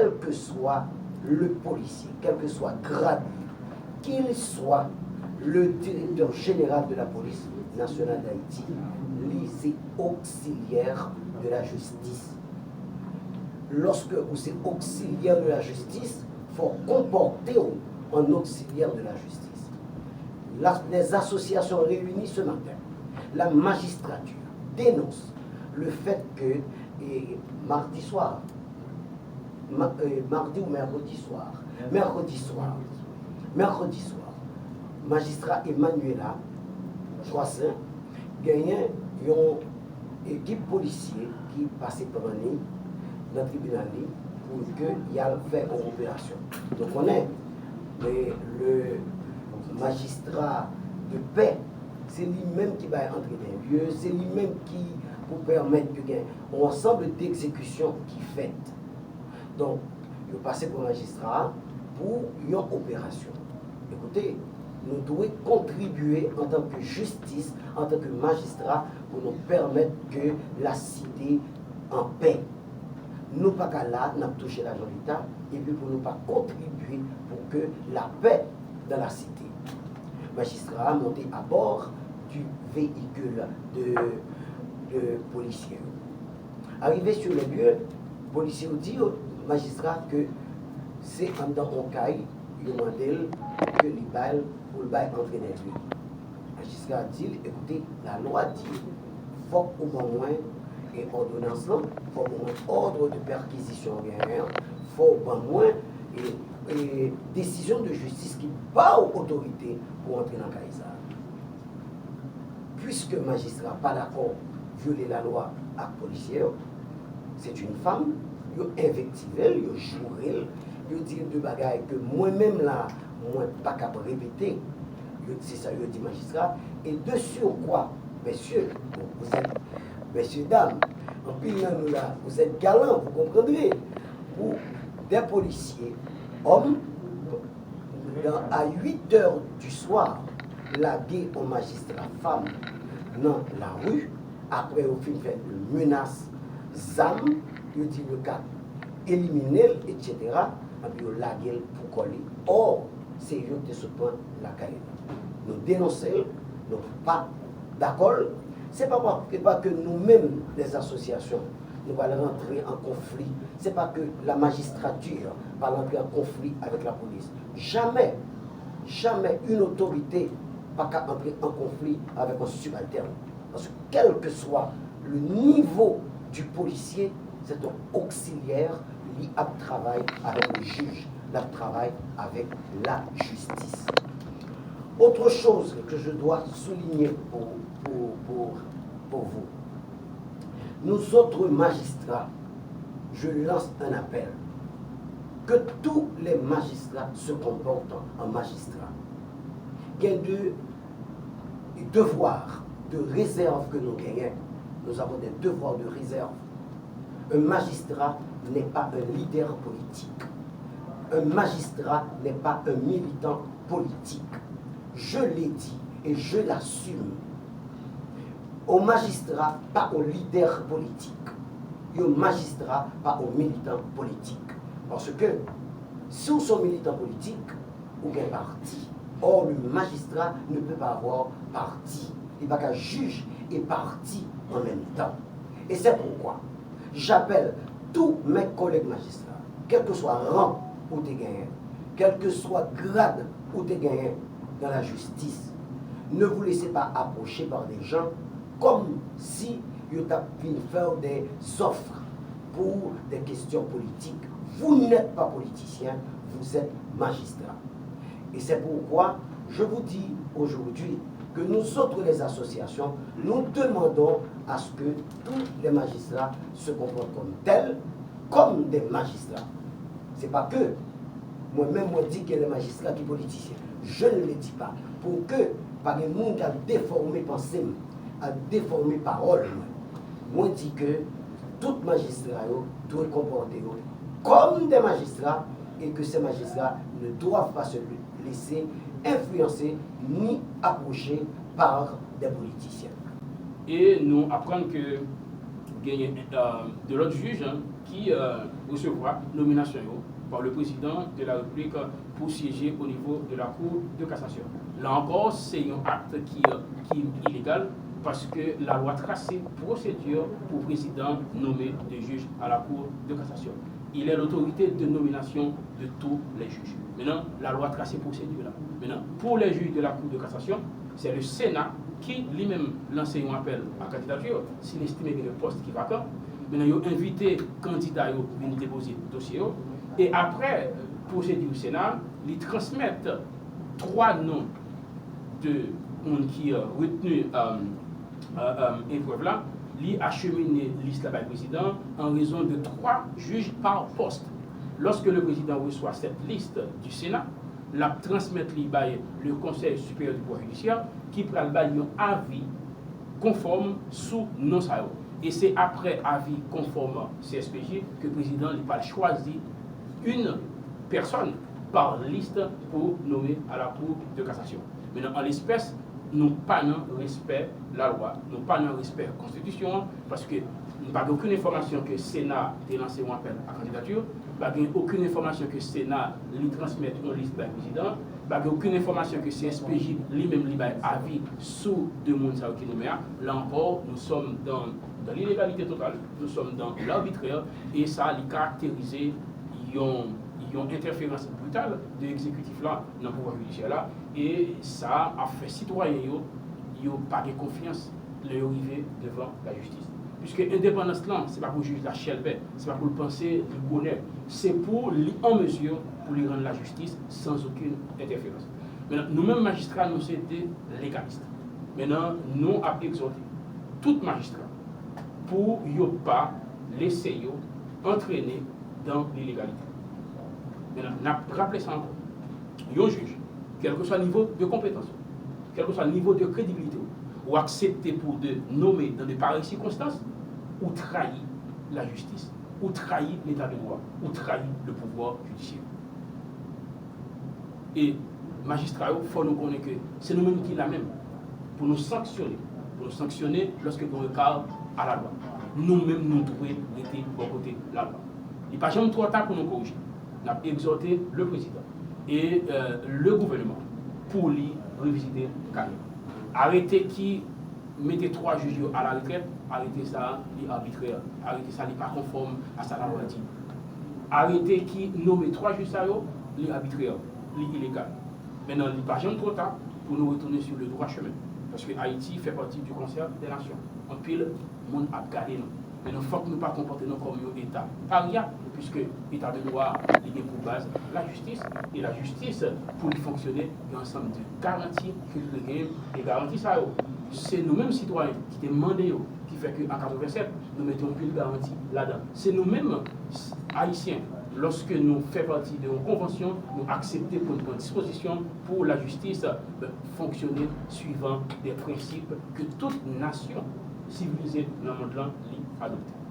quel que soit le policier, quel que soit grade, qu'il soit le directeur général de la police nationale d'Haïti, c'est auxiliaire de la justice. Lorsque vous êtes auxiliaire de la justice, il faut comporter en auxiliaire de la justice. Les associations réunies ce matin, la magistrature dénonce le fait que mardi soir, mardi ou mercredi soir, magistrat Emmanuela Joissin gagnait une équipe policière qui passait par l'année dans le tribunal pour qu'il y ait fait une opération. Donc on est le magistrat de paix, c'est lui-même qui va entrer dans le lieu, c'est lui-même qui pour permettre qu'il y ait un ensemble d'exécutions qui fait. Donc, il passe pour magistrat pour une opération. Écoutez, nous devons contribuer en tant que justice, en tant que magistrat, pour nous permettre que la cité en paix. Nous pas qu'à là, nous touché l'argent de l'État, et puis pour nous pas contribuer pour que la paix dans la cité. Magistrat a monté à bord du véhicule de policiers. Arrivé sur le lieu, le policier dit au magistrat que c'est en dans mon caille, il demande que les balles pour le bail entrer dans le lieu. Le magistrat dit, écoutez, la loi dit, il faut au moins et ordonnance là, il faut au moins ordre de perquisition, il faut au moins et décision de justice qui bat aux autorités pour entrer dans le caille. Puisque le magistrat n'est pas d'accord violer la loi à policière, c'est une femme, il invective, il joue, il dit de bagailles que moi-même là, moi pas capable de répéter. C'est ça, il dit magistrat. Et de sur quoi, messieurs, vous êtes, messieurs, dames, en plus nous là, vous êtes galants, vous comprendrez. Pour des policiers, hommes, à 8 heures du soir, laguer aux magistrats femmes dans la rue, après au fin fait de menaces, ZAM, il dit le cas éliminer, etc. Et puis il laguer pour coller. Or, c'est eux qui se point la caille. Nous dénonçons, nous pas d'accord. Ce n'est pas que nous-mêmes, les associations, nous allons rentrer en conflit. Ce n'est pas que la magistrature va rentrer en conflit avec la police. Jamais, jamais une autorité n'a qu'à entrer en conflit avec un subalterne. Parce que quel que soit le niveau du policier, c'est un auxiliaire, lui a travaillé avec le juge, il travaille avec la justice. Autre chose que je dois souligner pour vous, nous autres magistrats, je lance un appel, que tous les magistrats se comportent en magistrats. Il y a des devoirs de réserve que nous gagnons. Nous avons des devoirs de réserve. Un magistrat n'est pas un leader politique. Un magistrat n'est pas un militant politique. Je l'ai dit et je l'assume. Au magistrat, pas au leader politique. Et au magistrat, pas au militant politique. Parce que si vous êtes militant politique, vous avez un parti. Or, le magistrat ne peut pas avoir parti. Il n'y a qu'un juge et parti en même temps. Et c'est pourquoi j'appelle tous mes collègues magistrats, quel que soit rang où tu gagné, quel que soit grade où tu gagné dans la justice, ne vous laissez pas approcher par des gens comme si ils avaient faire des offres pour des questions politiques. Vous n'êtes pas politicien, vous êtes magistrat. Et c'est pourquoi je vous dis aujourd'hui que nous autres, les associations, nous demandons à ce que tous les magistrats se comportent comme tels, comme des magistrats. Ce n'est pas que moi-même, moi dis que les magistrats qui sont politiciens. Je ne le dis pas. Pour que, par les gens qui ont déformé pensée, a déformé parole, moi dis que tous les magistrats doivent comporter comme des magistrats et que ces magistrats ne doivent pas se laisser influencer ni approcher par des politiciens. Et nous apprenons que de l'autre juge, qui recevra nomination par le président de la République pour siéger au niveau de la Cour de cassation. Là encore, c'est un acte qui est illégal parce que la loi trace une procédure pour président nommé des juges à la Cour de cassation. Il est l'autorité de nomination de tous les juges. Maintenant, la loi trace une procédure là. Maintenant, pour les juges de la Cour de cassation, c'est le Sénat qui lui-même lance un appel à candidature s'il estime que le poste qui est vacant. Maintenant, il a invité les candidats à venir déposer le dossier. Et après, procédure du Sénat, ils transmettent 3 noms de monde qui a retenu épreuve là, lui acheminer liste là-bas président en raison de 3 juges par poste. Lorsque le président reçoit cette liste du Sénat, la transmettre le Conseil supérieur du pouvoir judiciaire qui prend un avis conforme sous non ça. Et c'est après avis conforme CSPJ que le président n'a pas choisi une personne par liste pour nommer à la Cour de cassation. Maintenant, en l'espèce, nous pas de respect de la loi, nous pas de respect de la Constitution, parce que nous n'avons aucune information que le Sénat ait lancé un appel à candidature, nous n'avons aucune information que le Sénat lui transmette une liste d'un président, nous n'avons aucune information que le CSPJ lui-même lui avis sous deux mondes qui nous met. Là encore, nous sommes dans l'illégalité totale, nous sommes dans l'arbitraire, et ça a caractérisé une interférence brutale de l'exécutif là dans le pouvoir judiciaire là, et ça a fait citoyens ils n'ont pas de confiance de arriver devant la justice. Puisque l'indépendance là, ce n'est pas pour juger la chelbet, ce n'est pas pour le penser du bonheur, c'est pour en mesure pour lui rendre la justice sans aucune interférence. Maintenant, nous-mêmes magistrats, nous sommes des légalistes. Maintenant, nous avons exhorté tout magistrat pour ne pas laisser entraîner dans l'illégalité. Maintenant, on a rappelé ça encore. Un juge, quel que soit le niveau de compétence, quel que soit le niveau de crédibilité, ou accepter pour de nommer dans de pareilles circonstances, ou trahir la justice, ou trahir l'état de droit, ou trahir le pouvoir judiciaire. Et magistrats, il faut nous connaître que c'est nous-mêmes qui la même pour nous sanctionner lorsque nous regardons à la loi. Nous-mêmes, nous devons être au côté de la loi. Il n'y a pas jamais trop tard pour nous corriger. Nous avons exhorté le président et le gouvernement pour lui revisiter le carrière. Arrêter qui mettait 3 juges à la retraite, arrêter ça, il est arbitraire. Arrêter ça, il n'est pas conforme à sa loi dit. Arrêter qui nomme 3 juges, il est arbitraire, il est illégal. Maintenant, il n'y a pas jamais trop tard pour nous retourner sur le droit chemin. Parce que Haïti fait partie du concert des nations. En pile, le monde a gardé nous. Mais il faut que nous ne pas comporter comme un État paria, puisque l'État de droit est pour base la justice. Et la justice, pour y fonctionner, il y a un ensemble de garanties que nous gagnons. Et garanties, ça, c'est nous-mêmes citoyens qui demandons, qui fait qu'en 1987, nous mettons une garantie là-dedans. C'est nous-mêmes, Haïtiens, lorsque nous faisons partie de nos conventions, nous acceptons pour une disposition pour la justice fonctionner suivant des principes que toute nation civilisée dans le monde adopte.